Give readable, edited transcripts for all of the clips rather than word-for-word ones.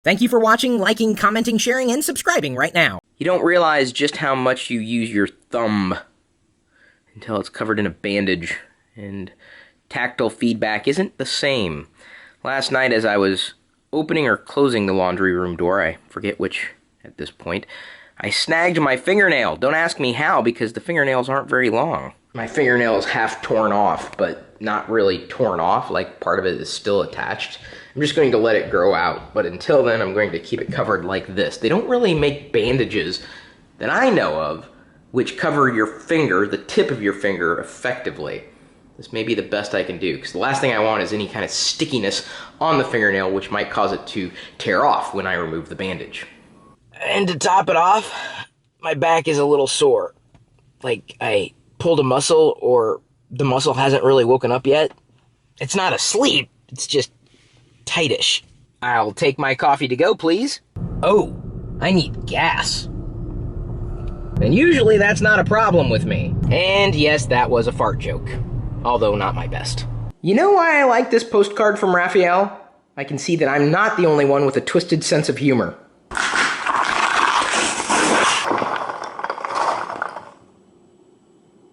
Thank you for watching, liking, commenting, sharing, and subscribing right now. You don't realize just how much you use your thumb until it's covered in a bandage, and tactile feedback isn't the same. Last night as I was opening or closing the laundry room door, I forget which at this point, I snagged my fingernail. Don't ask me how, because the fingernails aren't very long. My fingernail is half torn off, but not really torn off, like part of it is still attached. I'm just going to let it grow out, but until then I'm going to keep it covered like this. They don't really make bandages that I know of which cover your finger, the tip of your finger, effectively. This may be the best I can do, because the last thing I want is any kind of stickiness on the fingernail which might cause it to tear off when I remove the bandage. And to top it off, my back is a little sore. Like I pulled a muscle, or the muscle hasn't really woken up yet. It's not asleep, it's just tightish. I'll take my coffee to go, please. Oh, I need gas. And usually that's not a problem with me. And yes, that was a fart joke, although not my best. You know why I like this postcard from Raphael? I can see that I'm not the only one with a twisted sense of humor.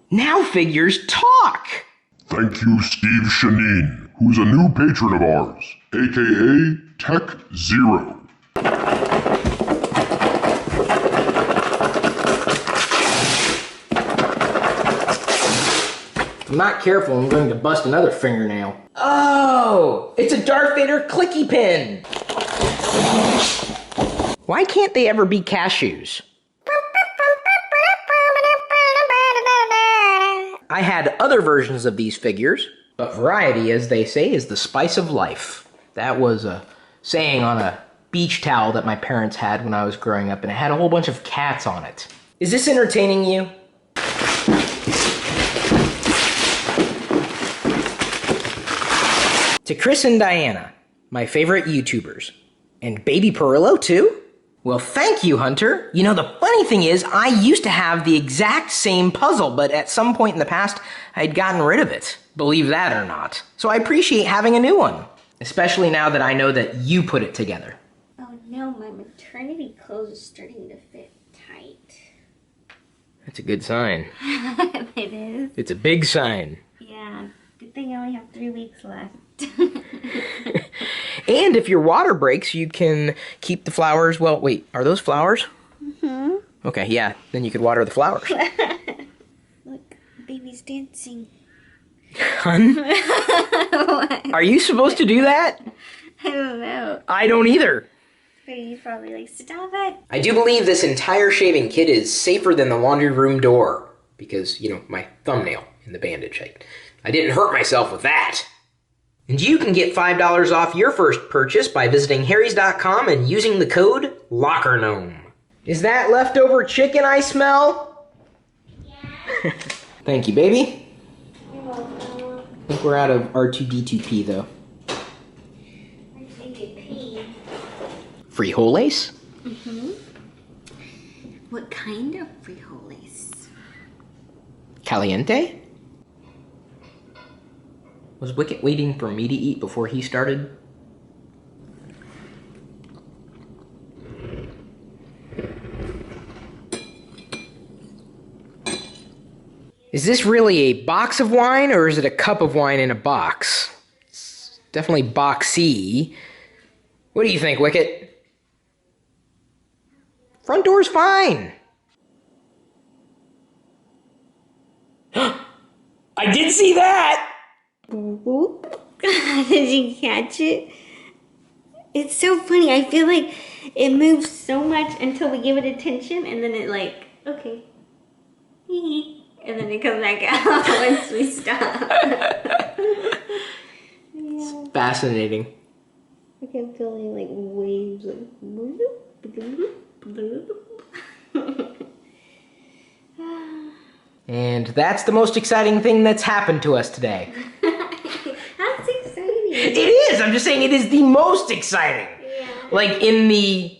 Now figures talk! Thank you, Steve Shanine, who's a new patron of ours, aka Tech Zero. If I'm not careful, I'm going to bust another fingernail. Oh! It's a Darth Vader clicky pin! Why can't they ever be cashews? I had other versions of these figures, but variety, as they say, is the spice of life. That was a saying on a beach towel that my parents had when I was growing up, and it had a whole bunch of cats on it. Is this entertaining you? To Chris and Diana, my favorite YouTubers. And baby Pirillo, too? Well, thank you, Hunter. You know, the funny thing is, I used to have the exact same puzzle, but at some point in the past, I'd gotten rid of it. Believe that or not. So I appreciate having a new one. Especially now that I know that you put it together. Oh no, my maternity clothes are starting to fit tight. That's a good sign. It is. It's a big sign. Yeah, good thing I only have 3 weeks left. And if your water breaks, you can keep the flowers. Well, wait, are those flowers? Mm-hmm. Okay, yeah, then you could water the flowers. Look, baby's dancing. Hun? Are you supposed to do that? I don't know. I don't either. Baby's probably like, stop it. I do believe this entire shaving kit is safer than the laundry room door. Because, you know, my thumbnail in the bandage. I didn't hurt myself with that. And you can get $5 off your first purchase by visiting harrys.com and using the code LOCKERGNOME. Is that leftover chicken I smell? Yeah. Thank you, baby. You're welcome. I think we're out of R2D2P, though. R2D2P. Frijoles? Mm-hmm. What kind of frijoles? Caliente? Was Wicket waiting for me to eat before he started? Is this really a box of wine, or is it a cup of wine in a box? It's definitely boxy. What do you think, Wicket? Front door's fine. I did see that! Did you catch it? It's so funny. I feel like it moves so much until we give it attention, and then it like, okay. And then it comes back out once we stop. Yeah. Fascinating. I can feel like waves like And that's the most exciting thing that's happened to us today. That's exciting. It is! I'm just saying it is the most exciting. Yeah. Like, in the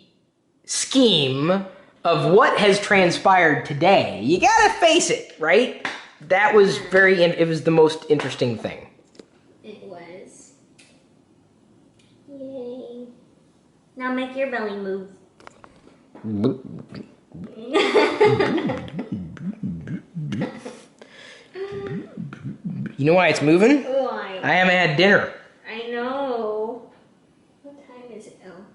scheme of what has transpired today, you gotta face it, right? That was it was the most interesting thing. It was. Yay. Now make your belly move. You know why it's moving? Why? I haven't had dinner. I know. What time is it? Oh.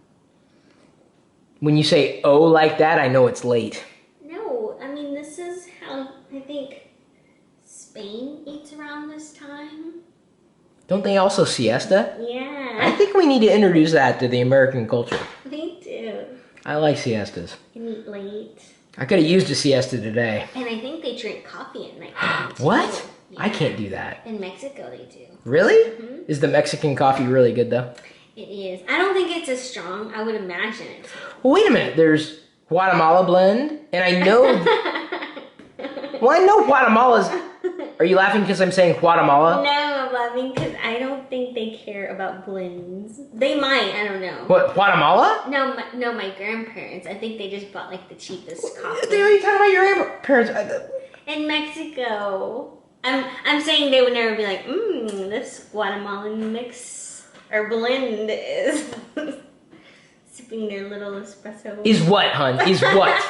When you say "oh" like that, I know it's late. No, I mean, this is how I think Spain eats around this time. Don't they also siesta? Yeah. I think we need to introduce that to the American culture. Me too. I like siestas. And eat late. I could have used a siesta today. And I think they drink coffee at night. What? Yeah. I can't do that. In Mexico, they do. Really? Mm-hmm. Is the Mexican coffee really good though? It is. I don't think it's as strong. I would imagine it. Well, wait a minute. There's Guatemala blend, and I know. Well, I know Guatemala's. Are you laughing because I'm saying Guatemala? No, I'm laughing because I don't think they care about blends. They might. I don't know. What, Guatemala? No, my grandparents. I think they just bought like the cheapest coffee. What are you talking about your parents? In Mexico. I'm saying they would never be like, this Guatemalan mix or blend is sipping their little espresso. Is what, hun? Is what?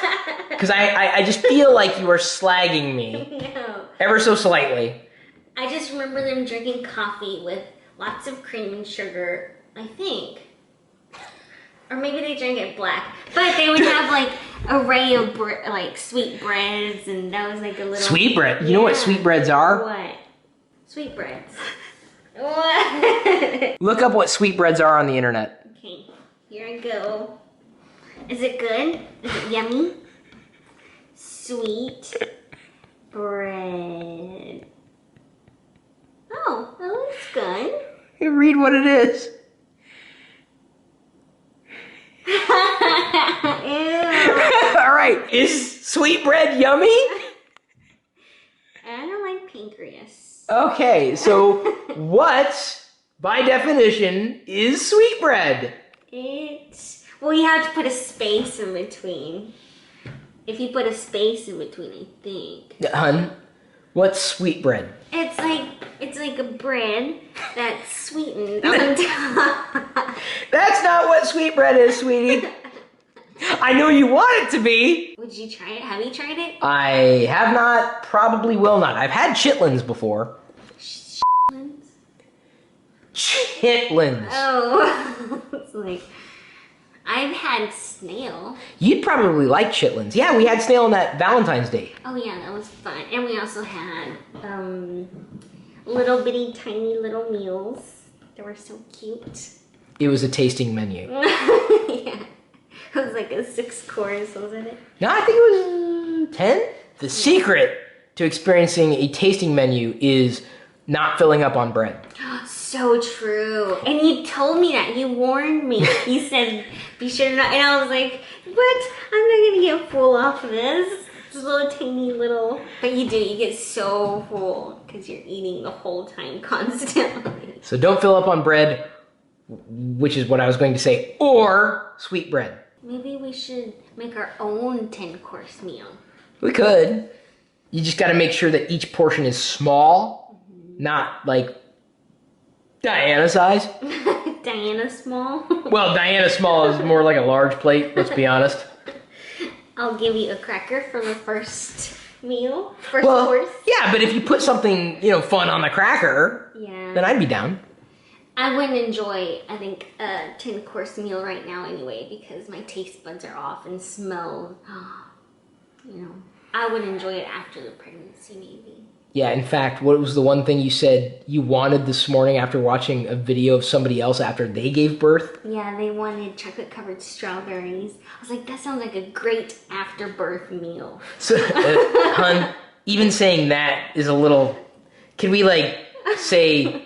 Because I just feel like you are slagging me. No. Ever so slightly. I just remember them drinking coffee with lots of cream and sugar, I think. Or maybe they drank it black. But they would have like array of like sweetbreads, and that was like a little... Sweetbread? You know what sweetbreads are? What? Sweetbreads. What? Look up what sweetbreads are on the internet. Okay, here I go. Is it good? Is it yummy? Sweet bread. Oh, that looks good. You read what it is. Ew. All right, is sweetbread yummy? I don't like pancreas. Okay, so what, by definition, is sweetbread? Well, you have to put a space in between. If you put a space in between, I think. Hun, what's sweetbread? It's like a bread that's sweetened on top. That's not what sweetbread is, sweetie. I know you want it to be. Would you try it? Have you tried it? I have not, probably will not. I've had chitlins before. Chitlins. Oh, it's like, I've had snail. You'd probably like chitlins. Yeah, we had snail on that Valentine's Day. Oh yeah, that was fun. And we also had little bitty tiny little meals. They were so cute. It was a tasting menu. Yeah. It was like a 6 course, wasn't it? No, I think it was 10. The secret to experiencing a tasting menu is not filling up on bread. So true. And you told me that. You warned me. You said, be sure to not. And I was like, what? I'm not going to get full off of this. It's a little tiny little. But you do. You get so full because you're eating the whole time constantly. So don't fill up on bread, which is what I was going to say, or sweet bread. Maybe we should make our own 10-course meal. We could. You just got to make sure that each portion is small, not like Diana size. Diana small? Well, Diana small is more like a large plate, let's be honest. I'll give you a cracker for the first meal, first course. Yeah, but if you put something, fun on the cracker, then I'd be down. I wouldn't enjoy, I think, a 10-course meal right now anyway because my taste buds are off and smell, I would enjoy it after the pregnancy maybe. Yeah, in fact, what was the one thing you said you wanted this morning after watching a video of somebody else after they gave birth? Yeah, they wanted chocolate-covered strawberries. I was like, that sounds like a great after-birth meal. So, hun, even saying that is a little... Can we, say...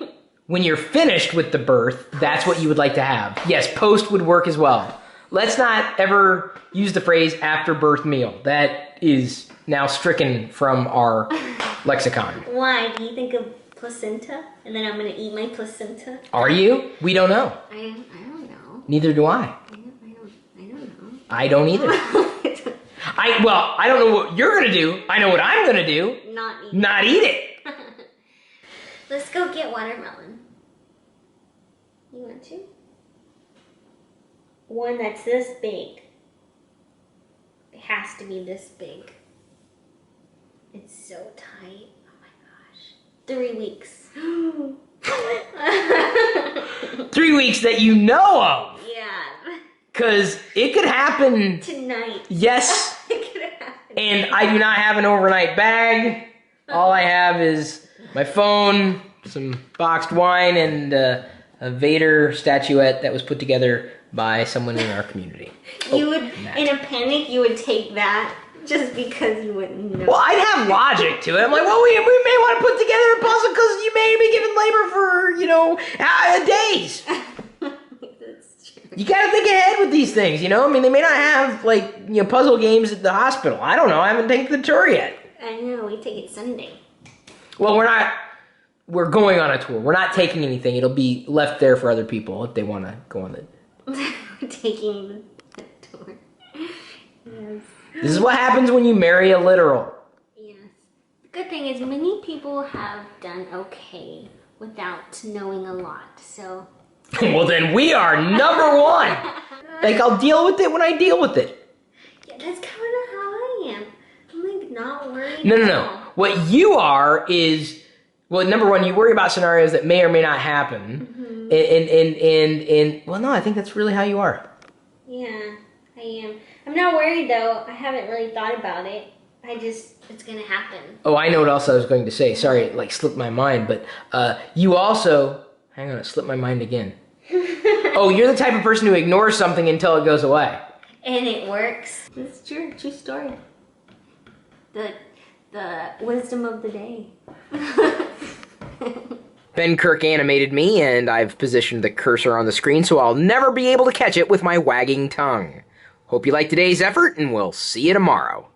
When you're finished with the birth, that's what you would like to have. Yes, post would work as well. Let's not ever use the phrase after birth meal. That is now stricken from our lexicon. Why? Do you think of placenta? And then I'm going to eat my placenta? Are you? We don't know. I don't know. Neither do I. I don't know. I don't either. I don't know what you're going to do. I know what I'm going to do. Not eat it. Let's go get watermelon. You want to? one that's this big. It has to be this big. It's so tight. Oh my gosh. 3 weeks. 3 weeks that you know of. Yeah. Because it could happen. Tonight. Yes. It could happen. And I do not have an overnight bag. All I have is my phone, some boxed wine, and a Vader statuette that was put together by someone in our community. You would, in a panic, you would take that just because you wouldn't know. Well, I'd have logic to it. I'm like, well, we may want to put together a puzzle because you may be giving labor for, days. That's true. You gotta think ahead with these things, I mean, they may not have, puzzle games at the hospital. I don't know. I haven't taken the tour yet. I know. We take it Sunday. Well, we're going on a tour. We're not taking anything. It'll be left there for other people if they want to go on it. Taking the tour. Yes. This is what happens when you marry a literal. Yes. The good thing is many people have done okay without knowing a lot, so... Well, then we are number one. I'll deal with it when I deal with it. Yeah, that's kind of how I am. I'm, not worried. No. What you are is... Well, number one, you worry about scenarios that may or may not happen. Mm-hmm. Well, no, I think that's really how you are. Yeah, I am. I'm not worried, though. I haven't really thought about it. It's going to happen. Oh, I know what else I was going to say. Sorry, it slipped my mind, but you also... Hang on, it slipped my mind again. Oh, you're the type of person who ignores something until it goes away. And it works. It's true story. The wisdom of the day. Ben Kirk animated me, and I've positioned the cursor on the screen so I'll never be able to catch it with my wagging tongue. Hope you liked today's effort, and we'll see you tomorrow.